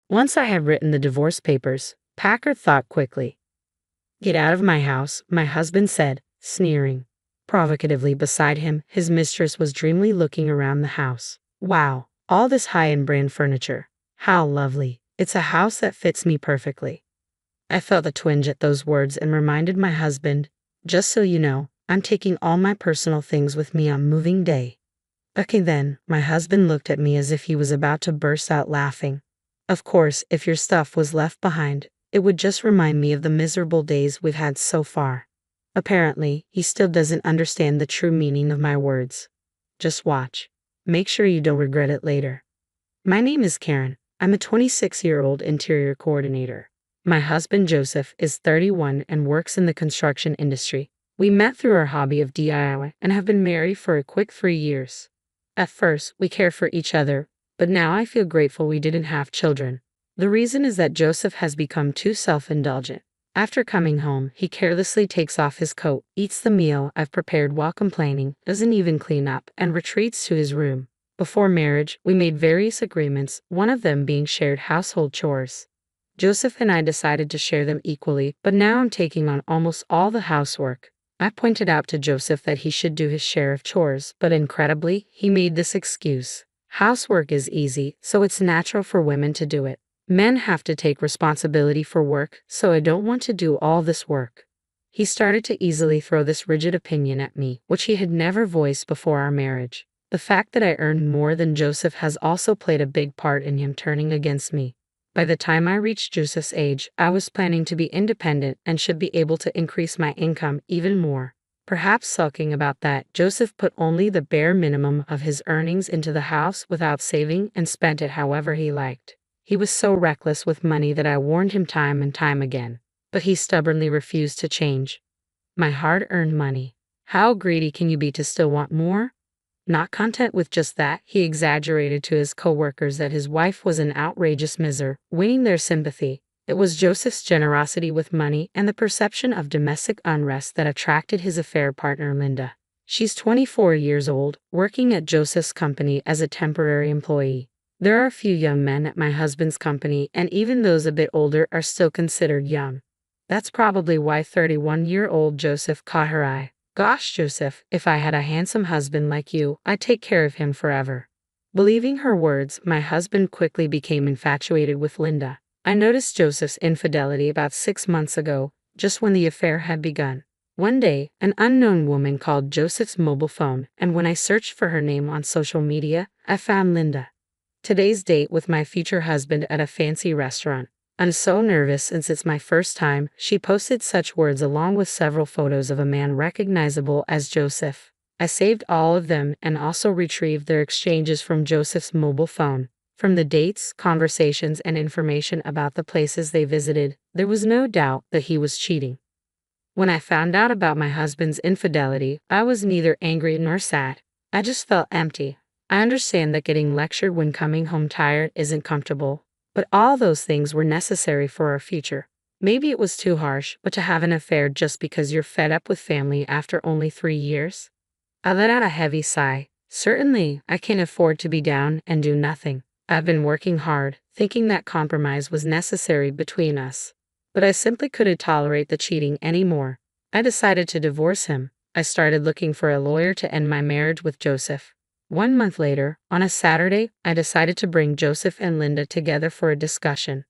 Once I had written the divorce papers, Packard thought quickly. "Get out of my house," my husband said, sneering. Provocatively beside him, his mistress was dreamily looking around the house. "Wow, all this high-end brand furniture. How lovely. It's a house that fits me perfectly." I felt a twinge at those words and reminded my husband, "Just so you know, I'm taking all my personal things with me on moving day." Okay then, my husband looked at me as if he was about to burst out laughing. "Of course, if your stuff was left behind, it would just remind me of the miserable days we've had so far." Apparently, he still doesn't understand the true meaning of my words. Just watch. Make sure you don't regret it later. My name is Karen. I'm a 26-year-old interior coordinator. My husband Joseph is 31 and works in the construction industry. We met through our hobby of DIY and have been married for a quick 3 years. At first, we cared for each other, but now I feel grateful we didn't have children. The reason is that Joseph has become too self-indulgent. After coming home, he carelessly takes off his coat, eats the meal I've prepared while complaining, doesn't even clean up, and retreats to his room. Before marriage, we made various agreements, one of them being shared household chores. Joseph and I decided to share them equally, but now I'm taking on almost all the housework. I pointed out to Joseph that he should do his share of chores, but incredibly, he made this excuse. Housework is easy, so it's natural for women to do it. Men have to take responsibility for work, so I don't want to do all this work. He started to easily throw this rigid opinion at me, which he had never voiced before our marriage. The fact that I earned more than Joseph has also played a big part in him turning against me. By the time I reached Joseph's age, I was planning to be independent and should be able to increase my income even more. Perhaps sulking about that, Joseph put only the bare minimum of his earnings into the house without saving and spent it however he liked. He was so reckless with money that I warned him time and time again, but he stubbornly refused to change. My hard-earned money. How greedy can you be to still want more? Not content with just that, he exaggerated to his co-workers that his wife was an outrageous miser, winning their sympathy. It was Joseph's generosity with money and the perception of domestic unrest that attracted his affair partner Linda. She's 24 years old, working at Joseph's company as a temporary employee. There are a few young men at my husband's company, and even those a bit older are still considered young. That's probably why 31-year-old Joseph caught her eye. "Gosh, Joseph, if I had a handsome husband like you, I'd take care of him forever." Believing her words, my husband quickly became infatuated with Linda. I noticed Joseph's infidelity about 6 months ago, just when the affair had begun. One day, an unknown woman called Joseph's mobile phone, and when I searched for her name on social media, I found Linda. Today's date with my future husband at a fancy restaurant. I'm so nervous since it's my first time, she posted such words along with several photos of a man recognizable as Joseph. I saved all of them and also retrieved their exchanges from Joseph's mobile phone. From the dates, conversations, and information about the places they visited, there was no doubt that he was cheating. When I found out about my husband's infidelity, I was neither angry nor sad. I just felt empty. I understand that getting lectured when coming home tired isn't comfortable, but all those things were necessary for our future. Maybe it was too harsh, but to have an affair just because you're fed up with family after only 3 years? I let out a heavy sigh. Certainly, I can't afford to be down and do nothing. I've been working hard, thinking that compromise was necessary between us. But I simply couldn't tolerate the cheating anymore. I decided to divorce him. I started looking for a lawyer to end my marriage with Joseph. 1 month later, on a Saturday, I decided to bring Joseph and Linda together for a discussion.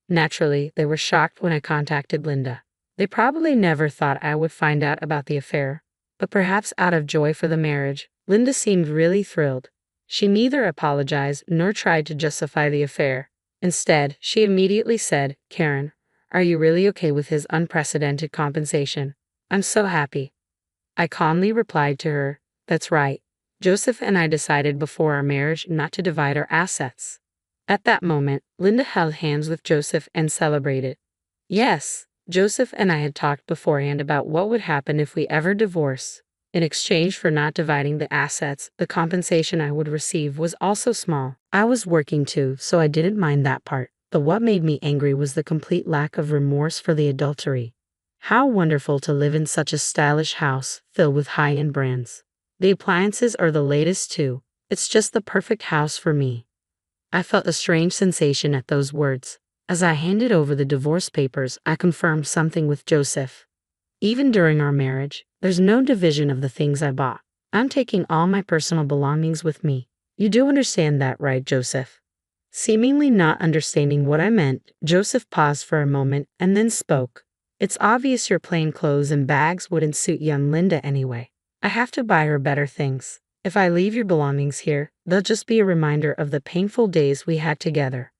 Naturally, they were shocked when I contacted Linda. They probably never thought I would find out about the affair, but perhaps out of joy for the marriage, Linda seemed really thrilled. She neither apologized nor tried to justify the affair. Instead, she immediately said, "Karen, are you really okay with his unprecedented compensation? I'm so happy." I calmly replied to her, "That's right. Joseph and I decided before our marriage not to divide our assets." At that moment, Linda held hands with Joseph and celebrated. Yes, Joseph and I had talked beforehand about what would happen if we ever divorced. In exchange for not dividing the assets, the compensation I would receive was also small. I was working too, so I didn't mind that part. But what made me angry was the complete lack of remorse for the adultery. How wonderful to live in such a stylish house filled with high-end brands. The appliances are the latest too. It's just the perfect house for me. I felt a strange sensation at those words. As I handed over the divorce papers, I confirmed something with Joseph. Even during our marriage, there's no division of the things I bought. I'm taking all my personal belongings with me. You do understand that, right, Joseph? Seemingly not understanding what I meant, Joseph paused for a moment and then spoke. It's obvious your plain clothes and bags wouldn't suit young Linda anyway. I have to buy her better things. If I leave your belongings here, they'll just be a reminder of the painful days we had together.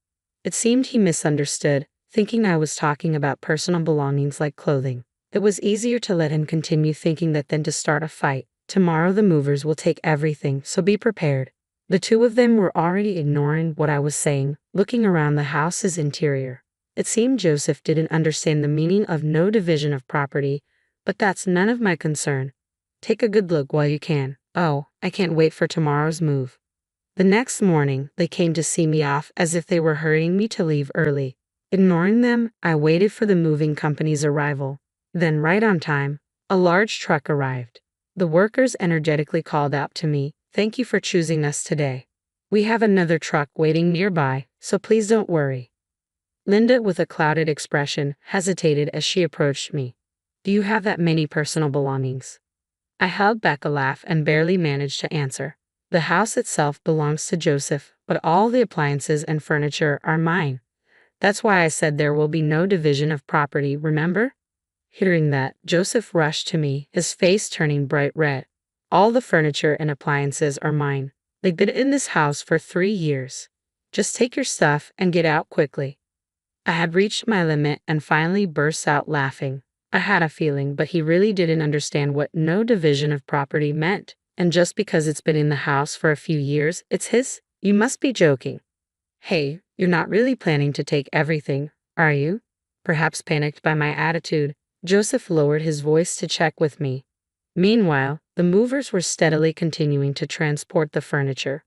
It seemed he misunderstood, thinking I was talking about personal belongings like clothing. It was easier to let him continue thinking that than to start a fight. Tomorrow the movers will take everything, so be prepared. The two of them were already ignoring what I was saying, looking around the house's interior. It seemed Joseph didn't understand the meaning of no division of property, but that's none of my concern. Take a good look while you can. Oh, I can't wait for tomorrow's move. The next morning, they came to see me off as if they were hurrying me to leave early. Ignoring them, I waited for the moving company's arrival. Then, right on time, a large truck arrived. The workers energetically called out to me, "Thank you for choosing us today. We have another truck waiting nearby, so please don't worry." Linda, with a clouded expression, hesitated as she approached me. "Do you have that many personal belongings?" I held back a laugh and barely managed to answer. The house itself belongs to Joseph, but all the appliances and furniture are mine. That's why I said there will be no division of property, remember? Hearing that, Joseph rushed to me, his face turning bright red. "All the furniture and appliances are mine. They've been in this house for 3 years. Just take your stuff and get out quickly." I had reached my limit and finally burst out laughing. I had a feeling, but he really didn't understand what no division of property meant. And just because it's been in the house for a few years, it's his? You must be joking. Hey, you're not really planning to take everything, are you? Perhaps panicked by my attitude, Joseph lowered his voice to check with me. Meanwhile, the movers were steadily continuing to transport the furniture.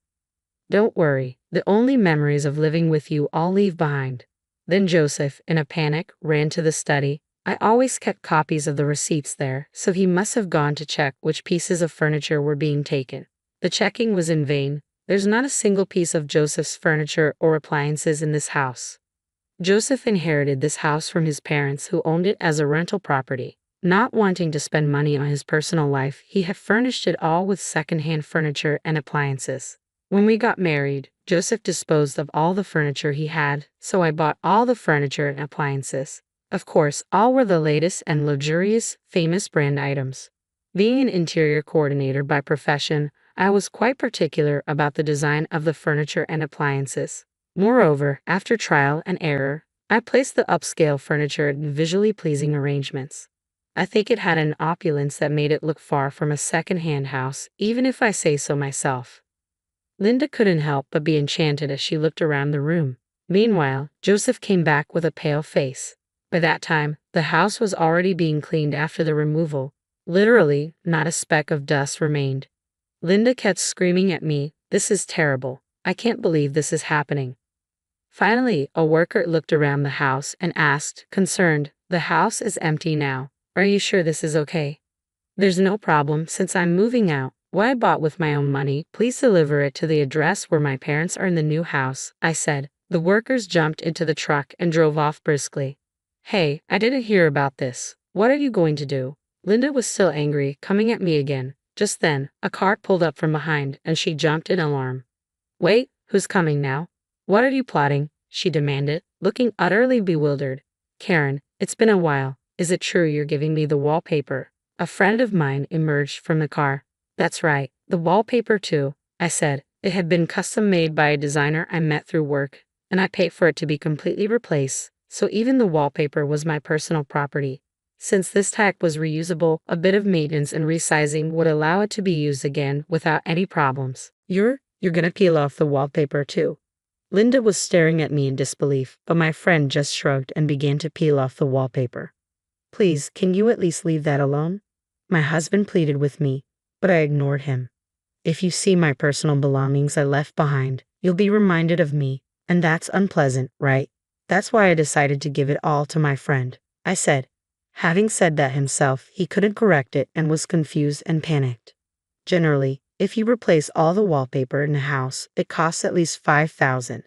"Don't worry, the only memories of living with you I'll leave behind." Then Joseph, in a panic, ran to the study. I always kept copies of the receipts there, so he must have gone to check which pieces of furniture were being taken. The checking was in vain. There's not a single piece of Joseph's furniture or appliances in this house. Joseph inherited this house from his parents, who owned it as a rental property. Not wanting to spend money on his personal life, he had furnished it all with second-hand furniture and appliances. When we got married, Joseph disposed of all the furniture he had, so I bought all the furniture and appliances. Of course, all were the latest and luxurious, famous brand items. Being an interior coordinator by profession, I was quite particular about the design of the furniture and appliances. Moreover, after trial and error, I placed the upscale furniture in visually pleasing arrangements. I think it had an opulence that made it look far from a second-hand house, even if I say so myself. Linda couldn't help but be enchanted as she looked around the room. Meanwhile, Joseph came back with a pale face. By that time, the house was already being cleaned after the removal. Literally, not a speck of dust remained. Linda kept screaming at me, "This is terrible. I can't believe this is happening." Finally, a worker looked around the house and asked, concerned, "The house is empty now. Are you sure this is okay?" "There's no problem since I'm moving out. What I bought with my own money, please deliver it to the address where my parents are in the new house," I said. The workers jumped into the truck and drove off briskly. "Hey, I didn't hear about this. What are you going to do?" Linda was still angry, coming at me again. Just then, a car pulled up from behind and she jumped in alarm. "Wait, who's coming now? What are you plotting?" she demanded, looking utterly bewildered. "Karen, it's been a while. Is it true you're giving me the wallpaper?" A friend of mine emerged from the car. "That's right, the wallpaper too," I said. "It had been custom made by a designer I met through work, and I paid for it to be completely replaced, so even the wallpaper was my personal property. Since this tack was reusable, a bit of maintenance and resizing would allow it to be used again without any problems." You're gonna peel off the wallpaper too?" Linda was staring at me in disbelief, but my friend just shrugged and began to peel off the wallpaper. "Please, can you at least leave that alone?" My husband pleaded with me, but I ignored him. "If you see my personal belongings I left behind, you'll be reminded of me, and that's unpleasant, right? That's why I decided to give it all to my friend," I said. Having said that himself, he couldn't correct it and was confused and panicked. Generally, if you replace all the wallpaper in a house, it costs at least $5,000.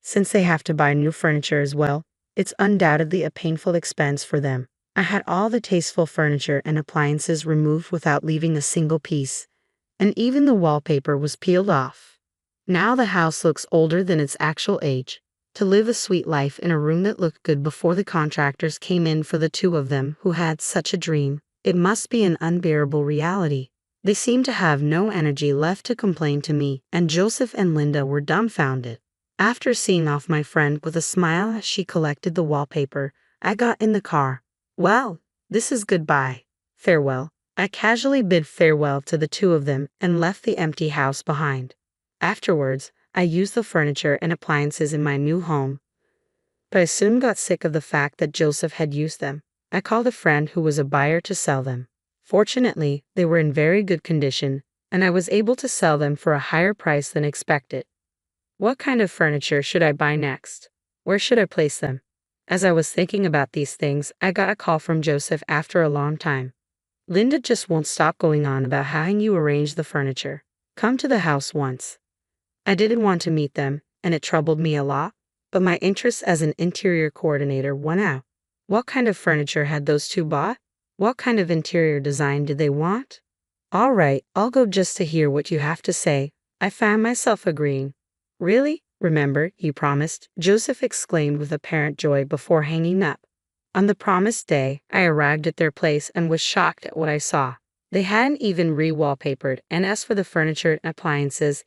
Since they have to buy new furniture as well, it's undoubtedly a painful expense for them. I had all the tasteful furniture and appliances removed without leaving a single piece, and even the wallpaper was peeled off. Now the house looks older than its actual age. To live a sweet life in a room that looked good before the contractors came in for the two of them who had such a dream, it must be an unbearable reality. They seemed to have no energy left to complain to me, and Joseph and Linda were dumbfounded. After seeing off my friend with a smile as she collected the wallpaper, I got in the car. Well, this is goodbye. Farewell. I casually bid farewell to the two of them and left the empty house behind. Afterwards, I used the furniture and appliances in my new home, but I soon got sick of the fact that Joseph had used them. I called a friend who was a buyer to sell them. Fortunately, they were in very good condition, and I was able to sell them for a higher price than expected. What kind of furniture should I buy next? Where should I place them? As I was thinking about these things, I got a call from Joseph after a long time. Linda just won't stop going on about how you arrange the furniture. Come to the house once. I didn't want to meet them, and it troubled me a lot, but my interest as an interior coordinator won out. What kind of furniture had those two bought? What kind of interior design did they want? All right, I'll go just to hear what you have to say. I found myself agreeing. Really? Remember, you promised, Joseph exclaimed with apparent joy before hanging up. On the promised day, I arrived at their place and was shocked at what I saw. They hadn't even re-wallpapered, and as for the furniture and appliances,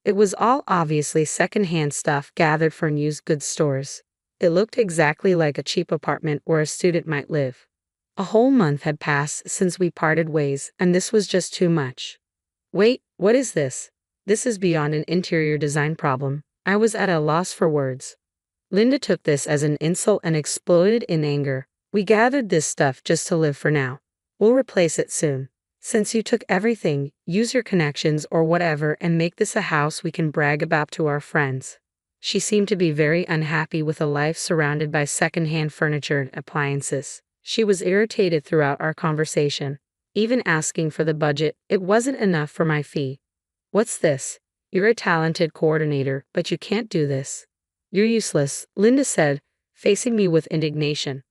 it was all obviously second-hand stuff gathered from used goods stores. It looked exactly like a cheap apartment where a student might live. A whole month had passed since we parted ways, and this was just too much. Wait, what is this? This is beyond an interior design problem. I was at a loss for words. Linda took this as an insult and exploded in anger. We gathered this stuff just to live for now. We'll replace it soon. Since you took everything, use your connections or whatever and make this a house we can brag about to our friends. She seemed to be very unhappy with a life surrounded by second-hand furniture and appliances. She was irritated throughout our conversation. Even asking for the budget, it wasn't enough for my fee. What's this? You're a talented coordinator, but you can't do this. You're useless, Linda said, facing me with indignation.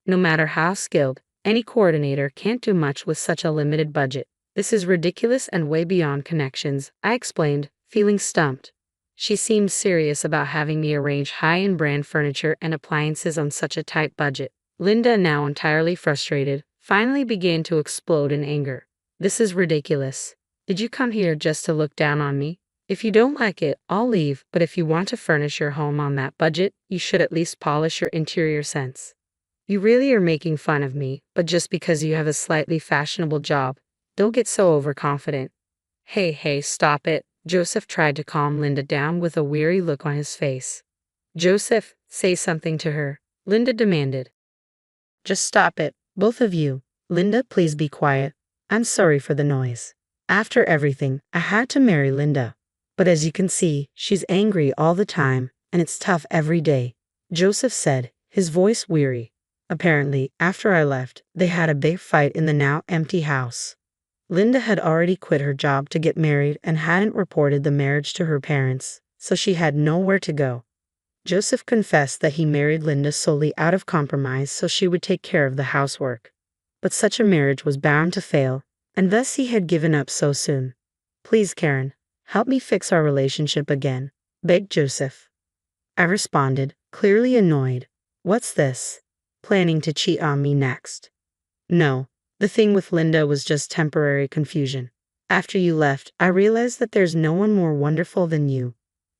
No matter how skilled, any coordinator can't do much with such a limited budget. This is ridiculous and way beyond connections, I explained, feeling stumped. She seemed serious about having me arrange high-end brand furniture and appliances on such a tight budget. Linda, now entirely frustrated, finally began to explode in anger. This is ridiculous. Did you come here just to look down on me? If you don't like it, I'll leave, but if you want to furnish your home on that budget, you should at least polish your interior sense. You really are making fun of me, but just because you have a slightly fashionable job, don't get so overconfident. Hey, stop it. Joseph tried to calm Linda down with a weary look on his face. Joseph, say something to her, Linda demanded. Just stop it, both of you. Linda, please be quiet. I'm sorry for the noise. After everything, I had to marry Linda. But as you can see, she's angry all the time, and it's tough every day, Joseph said, his voice weary. Apparently, after I left, they had a big fight in the now empty house. Linda had already quit her job to get married and hadn't reported the marriage to her parents, so she had nowhere to go. Joseph confessed that he married Linda solely out of compromise so she would take care of the housework. But such a marriage was bound to fail, and thus he had given up so soon. Please, Karen, help me fix our relationship again, begged Joseph. I responded, clearly annoyed. What's this? Planning to cheat on me next? No, the thing with Linda was just temporary confusion. After you left, I realized that there's no one more wonderful than you.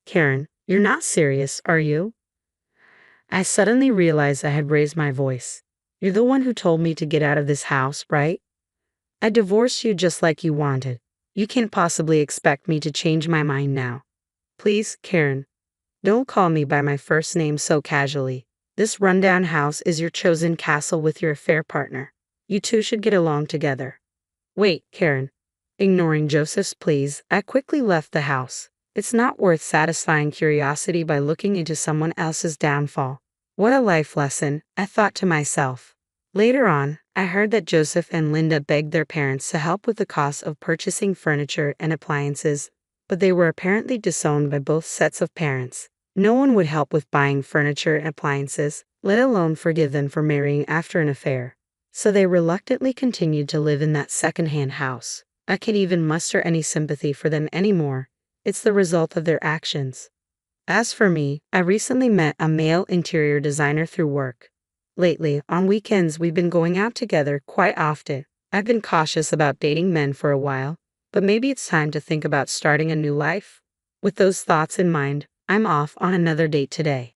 Karen, you're not serious, are you? I suddenly realized I had raised my voice. You're the one who told me to get out of this house, right? I divorced you just like you wanted. You can't possibly expect me to change my mind now. Please, Karen, don't call me by my first name so casually. This rundown house is your chosen castle with your affair partner. You two should get along together. Wait, Karen. Ignoring Joseph's pleas, I quickly left the house. It's not worth satisfying curiosity by looking into someone else's downfall. What a life lesson, I thought to myself. Later on, I heard that Joseph and Linda begged their parents to help with the cost of purchasing furniture and appliances, but they were apparently disowned by both sets of parents. No one would help with buying furniture and appliances, let alone forgive them for marrying after an affair. So they reluctantly continued to live in that second-hand house. I can't even muster any sympathy for them anymore. It's the result of their actions. As for me, I recently met a male interior designer through work. Lately, on weekends we've been going out together quite often. I've been cautious about dating men for a while, but maybe it's time to think about starting a new life. With those thoughts in mind, I'm off on another date today.